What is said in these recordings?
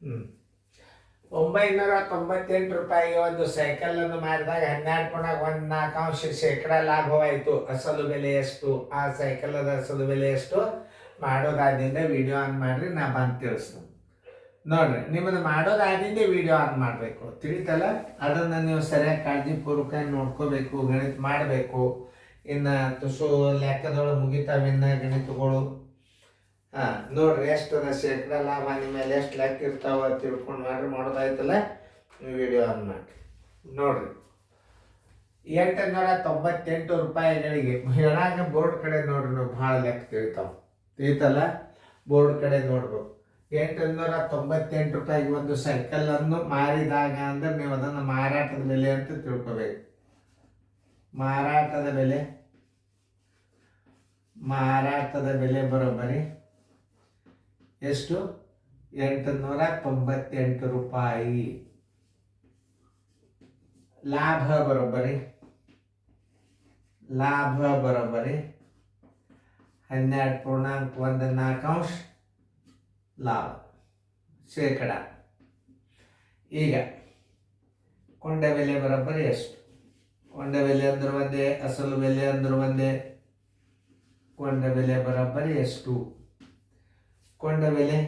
₹998 ಒಂದು ಸೈಕಲನ್ನು ಮಾರಿದಾಗ 12 ಪುಣಾಗ 1/4 ಲಾಭವಾಯಿತು. ಅಸಲು ಬೆಲೆ ಎಷ್ಟು? ಆ ಸೈಕಲದ ಅಸಲು ಬೆಲೆ ಎಷ್ಟು ಮಾಡೋದಾದಿಂದ ವಿಡಿಯೋ ಆನ್ ಮಾಡ್ರಿ, ನಾ ಬಂದು ತಿಳಿಸ್ತೀನಿ. ನೋಡ್ರಿ, ನಿಮ್ಮದು ಮಾಡೋದಾದಿಂದ ವಿಡಿಯೋ ಆನ್ ಮಾಡಬೇಕು, ತಿಳಿತಲ್ಲ? ಅದನ್ನು ನೀವು ಸರಿಯಾಗಿ ಕಾಳಜಿಪೂರ್ವಕ ನೋಡ್ಕೋಬೇಕು, ಗಣಿತ ಮಾಡಬೇಕು. ಇನ್ನು ತುಸು ಲೆಕ್ಕದೊಳಗೆ ಮುಗಿತಾವಿನ್ನ ಗಣಿತಗಳು. ನೋಡ್ರಿ, ಎಷ್ಟು ಅದ ಶೇಕಡ ಲಾಭ, ನಿಮ್ಮ ಮೇಲೆ ಎಷ್ಟು ಲೆಕ್ಕ ಇರ್ತಾವ ತಿಳ್ಕೊಂಡು ಮಾಡ್ರಿ. ಮಾಡೋದಾಯ್ತಲ್ಲ, ನೀವು ವಿಡಿಯೋ ಆನ್ ಮಾಡಿ. ನೋಡ್ರಿ, ₹898 ಹೇಳಾಗ ಬೋರ್ಡ್ ಕಡೆ ನೋಡ್ರಿ, ನೀವು ಭಾಳ ಲೆಕ್ಕ ತಿಳಿತಲ್ಲ? ಬೋರ್ಡ್ ಕಡೆ ನೋಡ್ಬೇಕು. ₹898 ಒಂದು ಸೈಕಲನ್ನು ಮಾರಿದಾಗ ಅಂದ್ರೆ ನೀವು ಅದನ್ನು ಮಾರಾಟದ ಬೆಲೆ ಅಂತ ತಿಳ್ಕೊಬೇಕು. ಮಾರಾಟದ ಬೆಲೆ ಬರೋಬ್ಬರಿ ಎಷ್ಟು? ₹898. ಲಾಭ ಬರೋಬ್ಬರಿ 12.14 ಲಾಭ ಶೇಕಡ. ಈಗ ಕೊಂಡ ಬೆಲೆ ಬರೋಬ್ಬರಿ ಎಷ್ಟು? ಕೊಂಡ ಬೆಲೆ ಅಂದ್ರೆ ಒಂದೇ, ಅಸಲು ಬೆಲೆ ಅಂದ್ರೆ ಒಂದೇ. ಕೊಂಡ ಬೆಲೆ ಬರೋಬ್ಬರಿ ಎಷ್ಟು? ಕೊಂಡ ಬೆಲೆ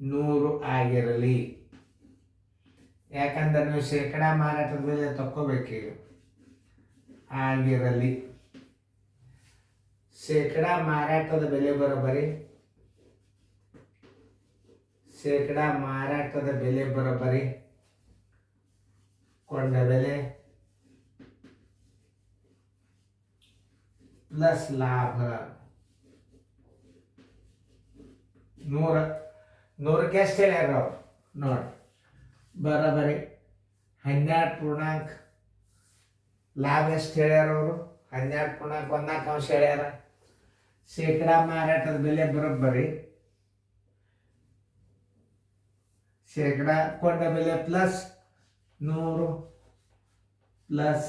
100 ಆಗಿರಲಿ. ಯಾಕಂದ್ರೆ ನೀವು ಶೇಕಡ ಮಾರಾಟದ ಬೆಲೆ ತಕ್ಕೋಬೇಕೀಗ. ಆಗಿರಲಿ. ಶೇಕಡ ಮಾರಾಟದ ಬೆಲೆ ಬರೋಬ್ಬರಿ ಕೊಂಡ ಬೆಲೆ ಪ್ಲಸ್ ಲಾಭ. 100ಕ್ಕೆ ಎಷ್ಟು ಹೇಳ್ಯಾರ ಅವ್ರು? ನೋಡಿ, ಬರೋಬ್ಬರಿ 12 ಲಾಭ ಎಷ್ಟು ಹೇಳ್ಯಾರ ಅವರು? 12.14 ಹೇಳ್ಯಾರ. ಶೇಕಡ ಮಾರಾಟದ ಬೆಲೆ ಬರೋಬ್ಬರಿ ಶೇಕಡ ಕೊಂಡ ಬೆಲೆ ಪ್ಲಸ್ 100 ಪ್ಲಸ್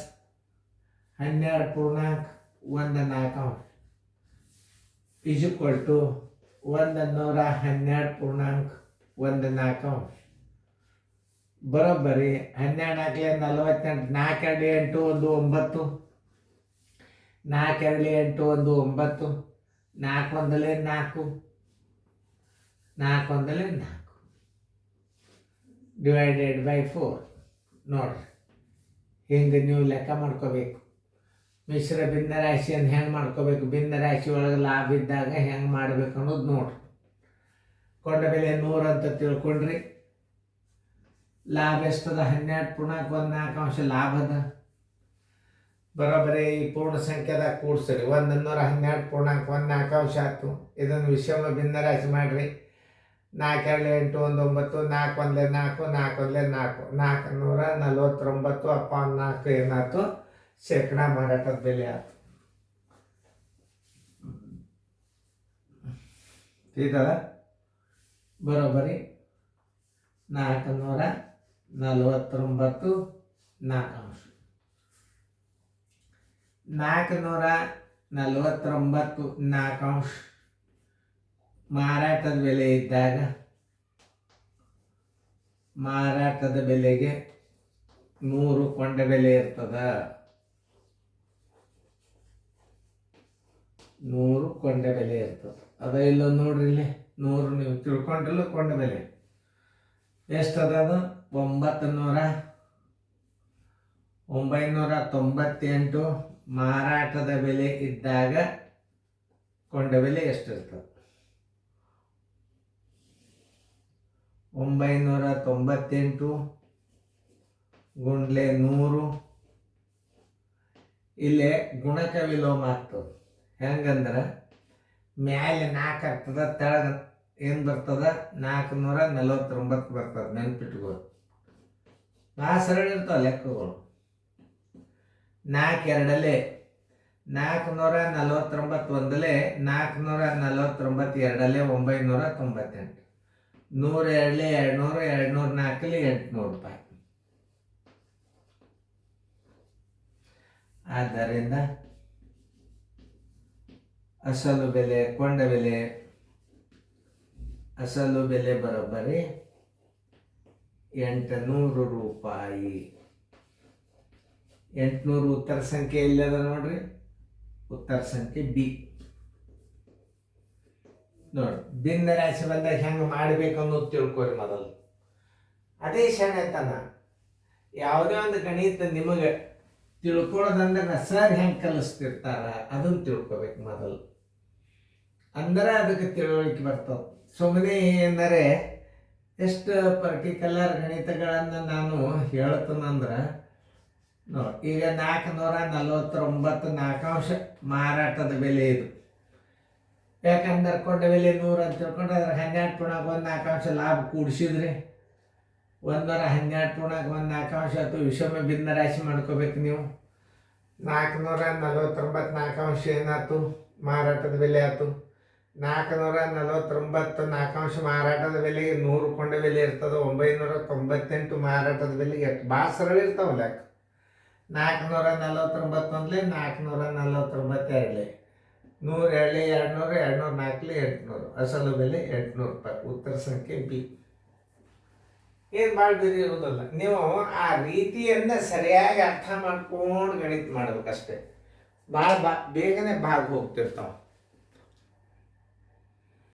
12.14 ಈಕ್ವಲ್ ಟು 112.14 ಬರೋಬ್ಬರಿ 12 48. 4 8 1 9. 4 8 1 9. 4 1 4. 4 1 4 ಡಿವೈಡೆಡ್ ಬೈ 4. ನೋಡ್ರಿ, ಹಿಂಗೆ ನೀವು ಲೆಕ್ಕ ಮಾಡ್ಕೋಬೇಕು. ಮಿಶ್ರ ಭಿನ್ನ ರಾಶಿಯನ್ನು ಹೆಂಗೆ ಮಾಡ್ಕೋಬೇಕು, ಭಿನ್ನ ರಾಶಿ ಒಳಗೆ ಲಾಭ ಇದ್ದಾಗ ಹೆಂಗೆ ಮಾಡ್ಬೇಕು ಅನ್ನೋದು ನೋಡ್ರಿ. ಕೊಂಡ ಬೆಲೆ 100 ಅಂತ ತಿಳ್ಕೊಂಡ್ರಿ. ಲಾಭ ಎಷ್ಟದ? 12.14 ಲಾಭದ. ಬರೋಬ್ಬರಿ ಈ ಪೂರ್ಣ ಸಂಖ್ಯೆದಾಗ ಕೂಡ್ಸ್ರಿ. 112.14 ಆಯ್ತು. ಇದನ್ನು ವಿಷಮ ಭಿನ್ನ ರಾಶಿ ಮಾಡ್ರಿ. 4 2 8 1 9. 4 1 4. 4 1 4. 449/4 ಏನಾಯ್ತು? ಶೇಕಡ ಮಾರಾಟದ ಬೆಲೆ ಆಯ್ತು. ತಿಳಿತದ? ಬರೋಬ್ಬರಿ 449/4. 449/4 ಮಾರಾಟದ ಬೆಲೆ ಇದ್ದಾಗ ಮಾರಾಟದ ಬೆಲೆಗೆ 100 ಕೊಂಡ ಬೆಲೆ ಇರ್ತದ. 100 ಕೊಂಡ ಬೆಲೆ ಇರ್ತದೆ. ಅದ ಇಲ್ಲ ನೋಡ್ರಿ, ಇಲ್ಲಿ 100 ನೀವು ತಿಳ್ಕೊಂಡ್ರಲ್ಲ. ಕೊಂಡ ಬೆಲೆ ಎಷ್ಟದ? ಅದು 998. ಮಾರಾಟದ ಬೆಲೆ ಇದ್ದಾಗ ಕೊಂಡ ಬೆಲೆ ಎಷ್ಟಿರ್ತದೆ? 998 ಗುಂಡ್ಲೆ 100. ಇಲ್ಲೇ ಗುಣಕ ವಿಲೋಮ ಆಗ್ತದೆ. ಹೆಂಗಂದ್ರೆ ಮ್ಯಾಲೆ 4 ಆಗ್ತದ, ತೆಳಗ ಏನು ಬರ್ತದ? 449 ಬರ್ತದೆ. ನೆನ್ಪಿಟ್ಕೋ, ಭಾಳ ಸರಳ ಇರ್ತಾವ ಲೆಕ್ಕಗಳು. 4 2 449 ಒಂದಲೇ 449 2 998. 100 2 200 200 4 800 ಆದ್ದರಿಂದ ಅಸಲು ಬೆಲೆ ಕೊಂಡ ಬೆಲೆ, ಅಸಲು ಬೆಲೆ ಬರೋಬ್ಬರಿ 800 ರೂಪಾಯಿ. 800 ಉತ್ತರ ಸಂಖ್ಯೆ ಎಲ್ಲದ ನೋಡ್ರಿ, ಉತ್ತರ ಸಂಖ್ಯೆ ಬಿ. ನೋಡಿ, ಭಿನ್ನ ರಾಶಿ ಬಂದಾಗ ಹೆಂಗೆ ಮಾಡ್ಬೇಕು ಅನ್ನೋದು ತಿಳ್ಕೊರಿ ಮೊದಲು. ಅದೇ ಶಣತನ. ಯಾವುದೇ ಒಂದು ಗಣಿತ ನಿಮಗೆ ತಿಳ್ಕೊಳ್ಳೋದಂದ್ರೆ ಸರ್ ಹೆಂಗೆ ಕಲಿಸ್ತಿರ್ತಾರ ಅದನ್ನು ತಿಳ್ಕೊಬೇಕು ಮೊದಲು. ಅಂದ್ರೆ ಅದಕ್ಕೆ ತಿಳುವಳಿಕೆ ಬರ್ತವೆ. ಸುಮ್ಮನೆ ಎಂದರೆ ಎಷ್ಟು ಪರ್ಟಿಕ್ಯುಲರ್ ಗಣಿತಗಳನ್ನು ನಾನು ಹೇಳ್ತೇನೆಂದ್ರೆ ನೋಡಿ, ಈಗ 449 ನಾಲ್ಕಾಂಶ ಮಾರಾಟದ ಬೆಲೆ ಇದು. ಯಾಕಂದ್ರೆ ಕೊಂಡ ಬೆಲೆ 100 ಅಂತ ತಿಳ್ಕೊಂಡ್ರೆ ಅದ್ರ 12 ಪುಣಾಗ 1 ನಾಲ್ಕಾಂಶ ಲಾಭ ಕೂಡಿಸಿದ್ರಿ 112 ಪುಣಾಗ 1 ನಾಲ್ಕಾಂಶ ಆಯ್ತು. ವಿಷಮ ಭಿನ್ನ ರಾಶಿ ಮಾಡ್ಕೋಬೇಕು ನೀವು. 449 ನಾಲ್ಕಾಂಶ ಏನಾಯ್ತು, ಮಾರಾಟದ ಬೆಲೆ ಆಯ್ತು. 449 ನಾಲ್ಕಾಂಶ ಮಾರಾಟದ ಬೆಲೆಗೆ 100 ಕೊಂಡ ಬೆಲೆ ಇರ್ತದೆ. 998 ಮಾರಾಟದ ಬೆಲೆಗೆ ಎಷ್ಟು ಭಾಳ ಸರಳ ಇರ್ತಾವಲ್ಲ. ಯಾಕೆ 449 ಒಂದ್ಲೆ 449 ಎರಡಲೆ 100 ಎರಡಲೆ 200 200 4ಲೆ 800. ಅಸಲು ಬೆಲೆ 800 ರೂಪಾಯಿ. ಉತ್ತರ ಸಂಖ್ಯೆ ಬಿ. ಏನು ಭಾಳ ಬೇರೆ ಇರೋದಲ್ಲ. ನೀವು ಆ ರೀತಿಯನ್ನು ಸರಿಯಾಗಿ ಅರ್ಥ ಮಾಡ್ಕೊಂಡು ಗಣಿತ ಮಾಡ್ಬೇಕಷ್ಟೆ. ಭಾಳ ಬೇಗನೆ ಭಾಗ ಹೋಗ್ತಿರ್ತಾವೆ.